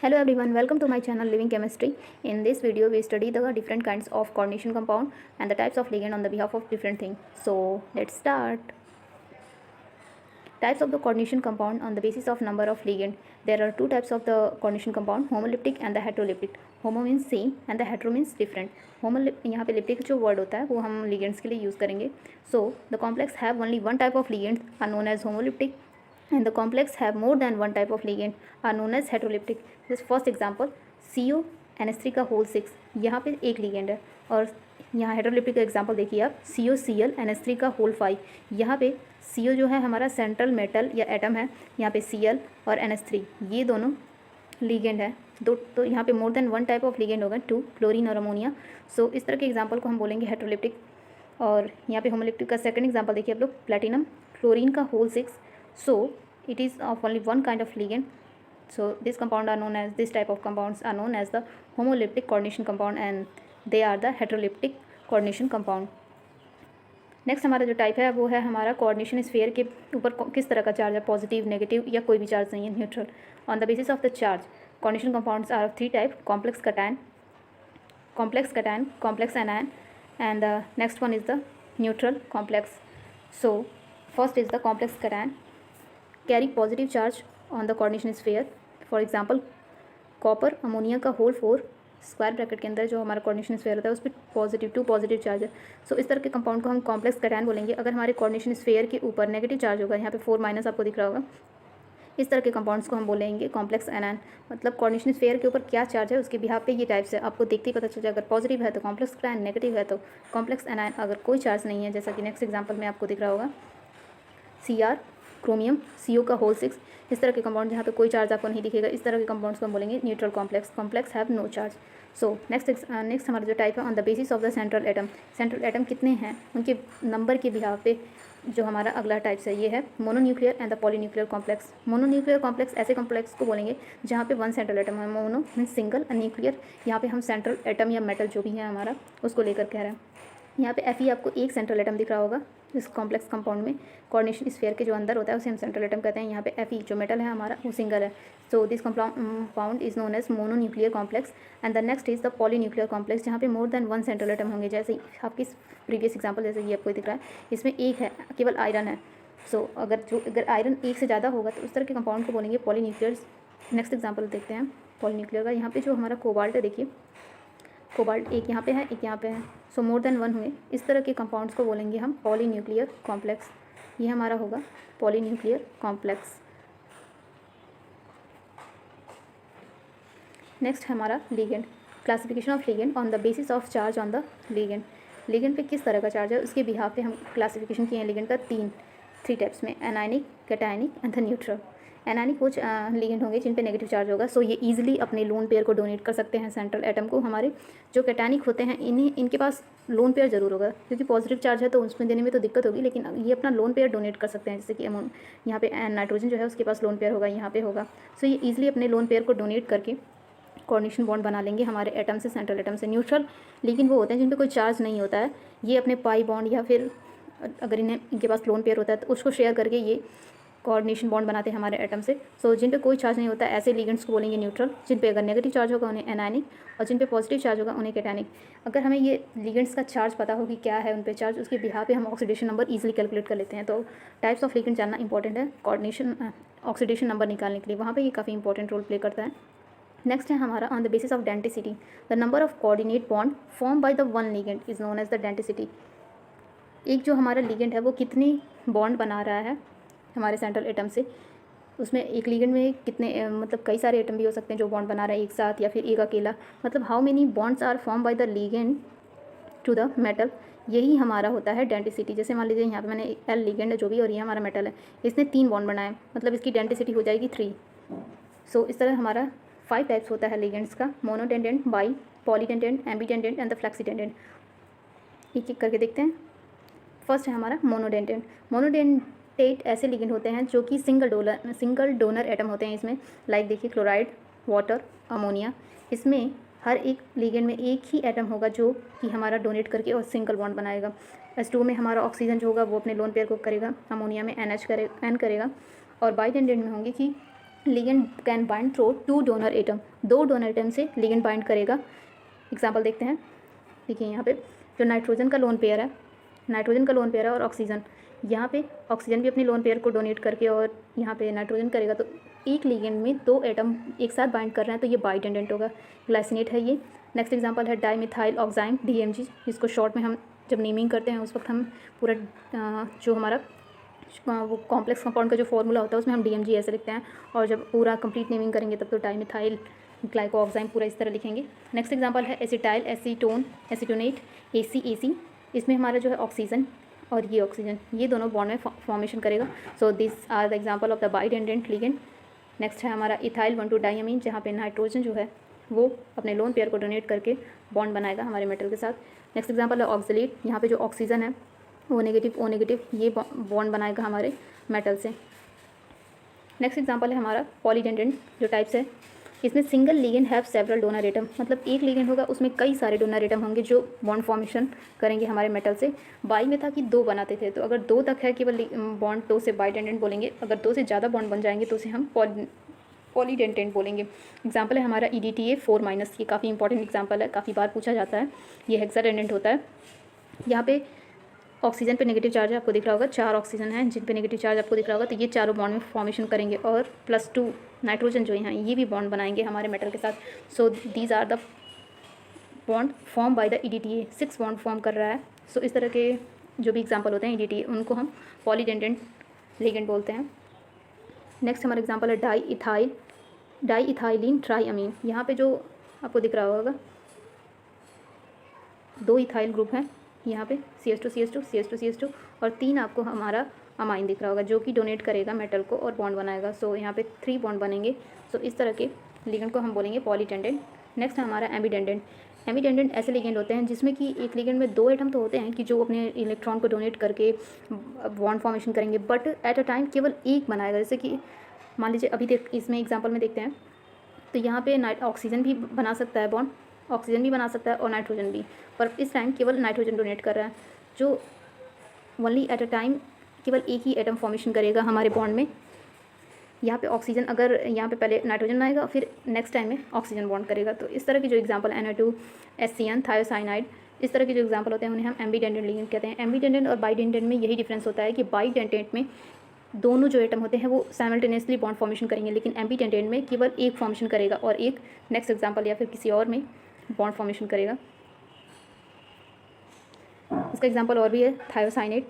Hello everyone, welcome to my channel Living Chemistry. In this video, we study the different kinds of coordination compound and the types of ligand on the behalf of different things. So let's start. Types of the coordination compound on the basis of number of ligand. There are two types of the coordination compound, homoleptic and the heteroleptic. Homo means same and the hetero means different. यहाँ पे लिप्टिक जो word होता है वो हम ligands के लिए use करेंगे. So the complex have only one type of ligand are known as homoleptic, and the complex have more than one type of ligand are known as heteroleptic. This first example CONH3 का whole 6 यहाँ पे एक ligand है, और यहाँ हेटेरोलिप्टिक का example देखिए आप COCl NH3 का होल 5. यहाँ पे CO जो है हमारा सेंट्रल मेटल या एटम है, यहाँ पे Cl और NH3 ये दोनों ligand है. तो यहाँ पे more than one type of ligand होगा, 2 क्लोरीन और अमोनिया. सो इस तरह के एग्जांपल को हम बोलेंगे हेटेरोलिप्टिक. और यहाँ पे होमोलिप्टिक का सेकंड एग्जांपल देखिए आप लोग, प्लेटिनम क्लोरीन का whole 6. So it is of only one kind of ligand. So this type of compounds are known as the homoleptic coordination compound, and they are the heteroleptic coordination compound. Next हमारा जो type है वो है हमारा coordination sphere के ऊपर किस तरह का चार्ज है, पॉजिटिव, नेगेटिव या कोई भी चार्ज नहीं है, neutral. On the basis of the charge coordination compounds are of three type, complex cation, complex anion, and the next one is the neutral complex. So first is the complex cation carry positive charge on the coordination sphere. For example copper ammonia का whole 4 square bracket के अंदर जो हमारा coordination sphere होता है उस पर 2 positive charge है. सो इस तरह के कंपाउंड को हम कॉम्प्लेक्स कटायन बोलेंगे. अगर हमारे कोऑर्डिनेशन स्फीयर के ऊपर नेगेटिव चार्ज होगा, यहाँ पे 4- आपको दिख रहा होगा, इस तरह के कंपाउंड्स को हम बोलेंगे कॉम्प्लेक्स एनायन. मतलब कोऑर्डिनेशन स्फीयर के ऊपर क्या चार्ज है उसके बिहाफ पे ये टाइप्स है, आपको देखते ही पता चल जाए. अगर पॉजिटिव है तो कॉम्प्लेक्स कटायन, नेगेटिव है तो कॉम्प्लेक्स एनायन. अगर कोई चार्ज नहीं है, जैसा कि नेक्स्ट एग्जाम्पल में आपको दिख रहा होगा, Cr क्रोमियम CO का होल 6, इस तरह के कंपाउंड जहाँ पे कोई चार्ज आपको नहीं दिखेगा, इस तरह के कंपाउंड्स को हम बोलेंगे neutral complex have no charge. So next हमारा जो टाइप है on the basis of the central atom कितने हैं उनके नंबर के बिहाफ पे जो हमारा अगला टाइप्स है ये है mononuclear and the polynuclear complex. Mononuclear complex ऐसे कॉम्प्लेक्स को बोलेंगे जहाँ पे वन सेंट्रल एटम है. मोनो मीन्स सिंगल, न्यूक्लियर यहाँ पे हम सेंट्रल एटम या मेटल जो भी है हमारा उसको लेकर कह रहे हैं. यहाँ पे Fe आपको एक सेंट्रल एटम दिख रहा होगा इस कॉम्प्लेक्स कंपाउंड में. कोऑर्डिनेशन स्फीयर के जो अंदर होता है उसे हम सेंट्रल एटम कहते हैं. यहाँ पे Fe जो मेटल है हमारा वो सिंगल है. So this compound is known as mononuclear complex. And the next is the polynuclear complex, जहाँ पे more than one central atom होंगे. जैसे आपकी प्रीवियस एग्जाम्पल जैसे ये आपको दिख रहा है, इसमें एक है, केवल आयरन है. सो अगर आयरन एक से ज़्यादा होगा तो उस तरह के कंपाउंड को बोलेंगे पॉलीन्यूक्लियर. नेक्स्ट एग्जाम्पल देखते हैं पॉलीन्यूक्लियर का. यहाँ पे जो हमारा कोबाल्ट है, देखिए कोबाल्ट एक यहाँ पे है, एक यहाँ पे है. सो मोर देन वन हुए, इस तरह के कंपाउंड्स को बोलेंगे हम पॉलीन्यूक्लियर कॉम्प्लेक्स. ये हमारा होगा पॉलीन्यूक्लियर कॉम्प्लेक्स. नेक्स्ट हमारा ligand, classification of ligand on the basis of charge on the ligand. Ligand पे किस तरह का चार्ज है उसके बिहाफ पे हम क्लासिफिकेशन किए हैं लिगेंड का थ्री टाइप्स में, anionic, cationic and the neutral. Anionic वो लिगेंड होंगे जिन पे नेगेटिव चार्ज होगा, सो ये ईजिली अपने लोन पेयर को डोनेट कर सकते हैं सेंट्रल एटम को. हमारे जो कैटायनिक होते हैं इनके पास लोन पेयर ज़रूर होगा, क्योंकि पॉजिटिव चार्ज है तो उसमें देने में तो दिक्कत होगी, लेकिन ये अपना लोन पेयर डोनेट कर सकते हैं. जैसे कि यहाँ पे नाइट्रोजन जो है उसके पास लोन पेयर होगा, यहाँ पे होगा. सो ये ईजिली अपने लोन पेयर को डोनेट करके कोऑर्डिनेशन बॉन्ड बना लेंगे हमारे एटम से, सेंट्रल एटम से. न्यूट्रल लेकिन वो होते हैं जिन पे कोई चार्ज नहीं होता है, ये अपने पाई बॉन्ड या फिर अगर इनके पास लोन पेयर होता है तो उसको शेयर करके ये कोऑर्डिनेशन बॉन्ड बनाते हैं हमारे एटम से. सो जिन पे कोई चार्ज नहीं होता ऐसे लिगेंड्स को बोलेंगे न्यूट्रल. जिन पे अगर नेगेटिव चार्ज होगा उन्हें एनायनिक, और जिन पे पॉजिटिव चार्ज होगा उन्हें कैटायनिक. अगर हमें ये लिगेंड्स का चार्ज पता हो कि क्या है उन पे चार्ज, उसके बिहाफ पे हम ऑक्सीडेशन नंबर ईजिली कैलकुलेट कर लेते हैं. तो टाइप्स ऑफ लिगेंड जानना इंपॉर्टेंट है कोऑर्डिनेशन ऑक्सीडेशन नंबर निकालने के लिए, वहाँ पर ये काफ़ी इंपॉर्टेंट रोल प्ले करता है. नेक्स्ट है हमारा on the basis of denticity, the number of coordinate bond form by the one ligand is known as the denticity. एक जो हमारा लिगेंड है वो कितनी बॉन्ड बना रहा है हमारे सेंट्रल एटम से, उसमें एक लिगेंड में कितने मतलब कई सारे एटम भी हो सकते हैं जो बॉन्ड बना रहे हैं एक साथ या फिर एक अकेला. मतलब how many bonds are form by the ligand to the metal, यही हमारा होता है डेंटिसिटी. जैसे मान लीजिए यहाँ पे मैंने L लिगेंड है जो भी, और ये हमारा मेटल है, इसने 3 बॉन्ड बनाए, मतलब इसकी डेंटिसिटी हो जाएगी 3. सो इस तरह हमारा 5 टाइप्स होता है लिगेंड्स का, मोनोडेंडेंट, बाई, पॉलीडेंडेंट, एम्बीडेंडेंट एंड द फ्लेक्सीडेंडेंट. एक एक करके देखते हैं. फर्स्ट है हमारा मोनोडेंडेंट. मोनोडेंटेट ऐसे लिगेंड होते हैं जो कि सिंगल डोनर एटम होते हैं इसमें. लाइक देखिए क्लोराइड, वाटर, अमोनिया. इसमें हर एक लिगेंड में एक ही एटम होगा जो कि हमारा डोनेट करके और सिंगल बॉन्ड बनाएगा. H2 में हमारा ऑक्सीजन जो होगा वो अपने लोन पेयर को करेगा, अमोनिया में N करेगा, और बाइडेंडेंट में होंगे कि ligand can bind through 2 donor atom, 2 donor atom से लिगेंड बाइंड करेगा। एग्जाम्पल देखते हैं। देखिए यहाँ पे जो नाइट्रोजन का लोन पेयर है, नाइट्रोजन का लोन पेयर है और ऑक्सीजन, यहाँ पे ऑक्सीजन भी अपने लोन पेयर को डोनेट करके और यहाँ पे नाइट्रोजन करेगा, तो एक लिगेंड में 2 एटम एक साथ बाइंड कर रहे हैं, तो ये बाइटेंडेंट होगा, ग्लाइसिनेट है ये। नेक्स्ट एग्जांपल है डाइमिथाइल ऑक्साइम DMG, जिसको शॉर्ट में हम जब नेमिंग करते हैं उस वक्त हम पूरा जो हमारा वो कॉम्प्लेक्स कंपाउंड का जो फॉर्मूला होता है उसमें हम DMG ऐसे लिखते हैं, और जब पूरा कंप्लीट नेमिंग करेंगे तब तो डाइमिथाइल ग्लाइकोऑक्साइम पूरा इस तरह लिखेंगे। नेक्स्ट एग्जांपल है एसिटाइल एसीटोन एसीटोनेट AC, इसमें हमारा जो है ऑक्सीजन और ये ऑक्सीजन, ये दोनों बॉन्ड में फॉर्मेशन करेगा। So this are the example of the bidentate ligand. Next है हमारा इथाइल 1,2-डाइअमीन, जहाँ पे नाइट्रोजन जो है वो अपने लोन पेयर को डोनेट करके बॉन्ड बनाएगा हमारे मेटल के साथ। नेक्स्ट एग्जांपल है ऑक्सीलेट, यहाँ पे जो ऑक्सीजन है O नेगेटिव ये बॉन्ड बनाएगा हमारे मेटल से। नेक्स्ट एग्जांपल है हमारा पॉलीडेंडेंट, जो टाइप्स है, इसमें single ligand have several donor atom, मतलब एक लिगेंड होगा उसमें कई सारे डोनर एटम होंगे जो बॉन्ड फॉर्मेशन करेंगे हमारे मेटल से। बाई में था कि 2 बनाते थे, तो अगर 2 तक है केवल बॉन्ड तो उसे बाइडेंडेंट बोलेंगे, अगर 2 से ज़्यादा बॉन्ड बन जाएंगे तो उसे हम पॉलीडेंटेंट बोलेंगे। एग्जाम्पल है हमारा EDTA 4-, ये काफ़ी इंपॉर्टेंट एग्जाम्पल है, काफ़ी बार पूछा जाता है। ये हेक्साडेंडेंट होता है। यहाँ पे ऑक्सीजन पे नेगेटिव चार्ज आपको दिख रहा होगा, 4 ऑक्सीजन हैं जिन पे नेगेटिव चार्ज आपको दिख रहा होगा, तो ये चारों बॉन्ड में फॉर्मेशन करेंगे और +2 नाइट्रोजन जो यहाँ ये भी बॉन्ड बनाएंगे हमारे मेटल के साथ। So these are the bond form by the EDTA, 6 bond form कर रहा है। सो इस तरह के जो भी एग्जाम्पल होते हैं EDTA, उनको हम पॉलीडेंडेंट लिगेंड बोलते हैं। नेक्स्ट हमारा एग्जाम्पल है डाईइथाइलिन ट्राईअमीन, यहाँ पे जो आपको दिख रहा होगा 2 इथाइल ग्रुप हैं, यहाँ पे CH2 और 3 आपको हमारा अमाइन दिख रहा होगा जो कि डोनेट करेगा मेटल को और बॉन्ड बनाएगा। सो यहाँ पे 3 बॉन्ड बनेंगे। सो इस तरह के लिगेंड को हम बोलेंगे पॉलीडेंडेंट। नेक्स्ट है हमारा एम्बीडेंडेंट। एम्बीडेंडेंट ऐसे लिगेंड होते हैं जिसमें कि एक लिगेंड में 2 एटम तो होते हैं कि जो अपने इलेक्ट्रॉन को डोनेट करके बॉन्ड फॉर्मेशन करेंगे, बट एट अ टाइम केवल एक बनाएगा। जैसे कि मान लीजिए अभी इसमें एग्जाम्पल में देखते हैं, तो यहाँ पे ऑक्सीजन भी बना सकता है बॉन्ड, ऑक्सीजन भी बना सकता है और नाइट्रोजन भी, पर इस टाइम केवल नाइट्रोजन डोनेट कर रहा है, जो ओनली एट अ टाइम केवल एक ही एटम फॉर्मेशन करेगा हमारे बॉन्ड में। यहाँ पे ऑक्सीजन, अगर यहाँ पे पहले नाइट्रोजन आएगा फिर नेक्स्ट टाइम में ऑक्सीजन बॉन्ड करेगा। तो इस तरह की जो एग्जांपल Na2HCN थायोसाइनाइड, इस तरह के जो एग्जांपल होते हैं उन्हें हम एम्बीडेंडेंट लिगेंड कहते हैं। एम्बीडेंडेंट और बाइडेंडेंट में यही डिफरेंस होता है कि बाइडेंडेंट में दोनों जो एटम होते हैं वो साइमल्टेनियसली बॉन्ड फॉर्मेशन करेंगे, लेकिन एम्बीडेंडेंट में केवल एक फॉर्मेशन करेगा और एक नेक्स्ट एग्जाम्पल या फिर किसी और में बॉन्ड फॉर्मेशन करेगा। इसका एग्जांपल और भी है थायोसाइनेट,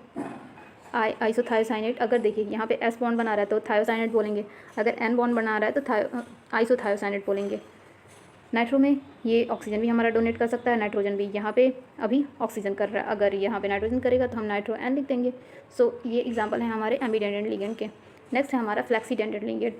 आइसोथायोसाइनेट। अगर देखिए यहाँ पे S बॉन्ड बना रहा है तो थायोसाइनेट बोलेंगे, अगर N बॉन्ड बना रहा है तो आइसोथायोसाइनेट बोलेंगे। नाइट्रो में ये ऑक्सीजन भी हमारा डोनेट कर सकता है, नाइट्रोजन भी, यहाँ पे अभी ऑक्सीजन कर रहा है, अगर यहाँ पे नाइट्रोजन करेगा तो हम नाइट्रो N लिख देंगे। सो ये एग्जांपल है हमारे एम्बीडेंडेंट लिगेंड के। नेक्स्ट है हमारा फ्लेक्सीडेंडेंट लिगेंड,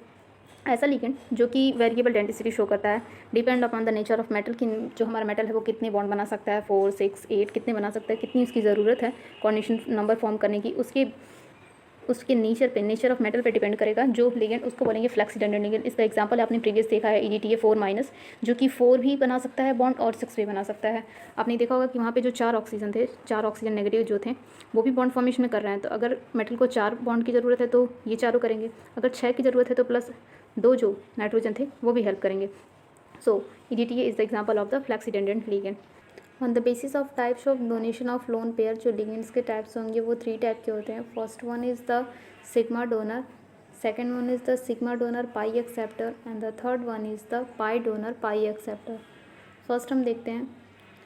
ऐसा लिगेंड जो कि वेरिएबल डेंसिटी शो करता है, depend upon the nature of metal, कि जो हमारा मेटल है वो कितने बॉन्ड बना सकता है, 4, 6, 8 कितने बना सकता है, कितनी उसकी ज़रूरत है कोऑर्डिनेशन नंबर फॉर्म करने की, उसके नेचर ऑफ मेटल पे डिपेंड करेगा जो लिगेंड, उसको बोलेंगे फ्लेक्सीडेंडेंट लिगेंड। इसका एग्जांपल आपने प्रीवियस देखा है EDTA 4-, जो कि 4 भी बना सकता है बॉन्ड और 6 भी बना सकता है। आपने देखा होगा कि वहाँ पे जो 4 ऑक्सीजन थे, 4 ऑक्सीजन नेगेटिव जो थे वो भी बॉन्ड फॉर्मेशन में कर रहे हैं, तो अगर मेटल को 4 बॉन्ड की ज़रूरत है तो ये चारों करेंगे, अगर 6 की ज़रूरत है तो +2 जो नाइट्रोजन थे वो भी हेल्प करेंगे। So EDTA is the example of the flexidentate ligand. On the basis of types of donation of lone pair, जो लिगेंड्स के टाइप्स होंगे वो 3 टाइप के होते हैं। First one is the sigma donor, second one is the sigma donor pi acceptor and the third one is the pi donor pi acceptor. First हम देखते हैं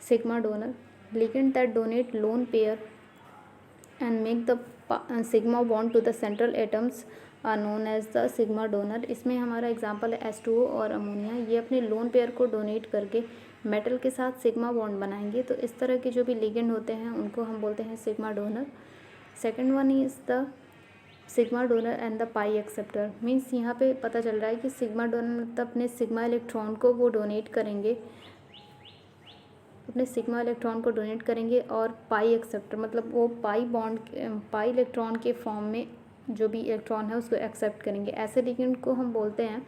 sigma donor, ligand that donate lone pair and make the sigma bond to the central atoms are known as the sigma donor. इसमें हमारा example है H2O और ammonia, ये अपने lone pair को डोनेट करके मेटल के साथ सिग्मा बॉन्ड बनाएंगे, तो इस तरह के जो भी लिगेंड होते हैं उनको हम बोलते हैं sigma donor. Second one is the sigma donor and the pi acceptor, means यहाँ पे पता चल रहा है कि सिग्मा डोनर मतलब अपने सिग्मा इलेक्ट्रॉन को वो डोनेट करेंगे, अपने सिग्मा इलेक्ट्रॉन को डोनेट करेंगे, और पाई एक्सेप्टर मतलब वो पाई इलेक्ट्रॉन के फॉर्म में जो भी इलेक्ट्रॉन है उसको एक्सेप्ट करेंगे। ऐसे लिगेंड को हम बोलते हैं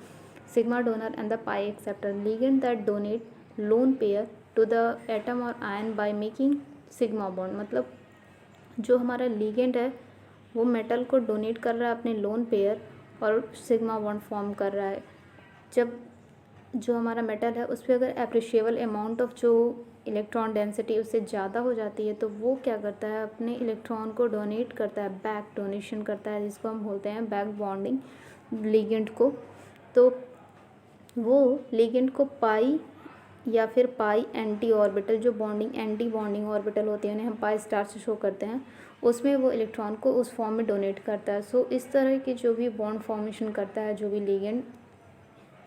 sigma donor and the pi acceptor. Ligand that donate lone pair to the atom और ion by making sigma bond, मतलब जो हमारा लिगेंड है वो मेटल को डोनेट कर रहा है अपने लोन पेयर और सिग्मा बॉन्ड फॉर्म कर रहा है। जब जो हमारा मेटल है उस पर अगर अप्रिशिएबल अमाउंट ऑफ जो इलेक्ट्रॉन डेंसिटी उससे ज़्यादा हो जाती है तो वो क्या करता है, अपने इलेक्ट्रॉन को डोनेट करता है, बैक डोनेशन करता है, जिसको हम बोलते हैं बैक बॉन्डिंग लिगेंड को। तो वो लिगेंड को पाई या फिर पाई एंटी ऑर्बिटल, जो बॉन्डिंग एंटी बॉन्डिंग ऑर्बिटल होती है उन्हें हम पाई स्टार से शो करते हैं, उसमें वो इलेक्ट्रॉन को उस फॉर्म में डोनेट करता है। सो इस तरह के जो भी बॉन्ड फॉर्मेशन करता है जो भी लिगेंड,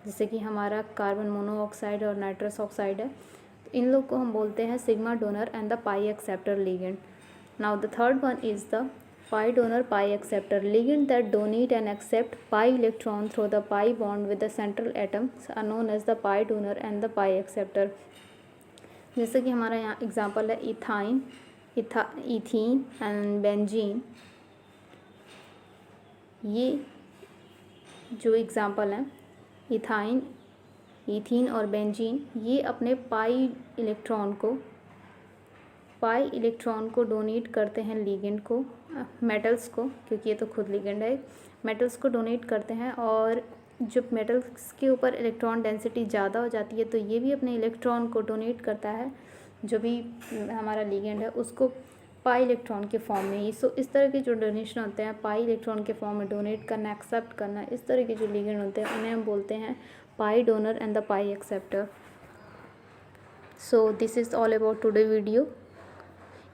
जैसे कि हमारा कार्बन मोनोऑक्साइड और नाइट्रस ऑक्साइड है, तो इन लोग को हम बोलते हैं sigma donor and the pi acceptor ligand. Now the third one is the pi donor pi acceptor ligand that donate and accept pi electron through the pi bond with the central atoms are known as the pi donor and the pi acceptor। जैसे कि हमारा यहाँ example है ethyne, ethene and benzene. ये जो example हैं ethyne, ethene और benzene, ये अपने पाई इलेक्ट्रॉन को डोनेट करते हैं लिगेंड को, मेटल्स को, क्योंकि ये तो खुद लिगेंड है, मेटल्स को डोनेट करते हैं। और जब मेटल्स के ऊपर इलेक्ट्रॉन डेंसिटी ज़्यादा हो जाती है तो ये भी अपने इलेक्ट्रॉन को डोनेट करता है, जो भी हमारा लिगेंड है उसको पाई इलेक्ट्रॉन के फॉर्म में ही। सो इस तरह के जो डोनेशन होते हैं पाई इलेक्ट्रॉन के फॉर्म में डोनेट करना, एक्सेप्ट करना, इस तरह के जो लिगेंड होते हैं उन्हें हम बोलते हैं pi donor and the pi acceptor. So this is all about today video.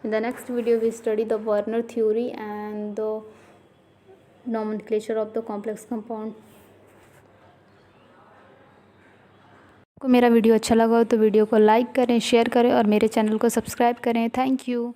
In the next video we study the Werner theory and the nomenclature of the complex compound। को मेरा वीडियो अच्छा लगा हो तो वीडियो को like करें, share करें और मेरे चैनल को सब्सक्राइब करें। Thank you.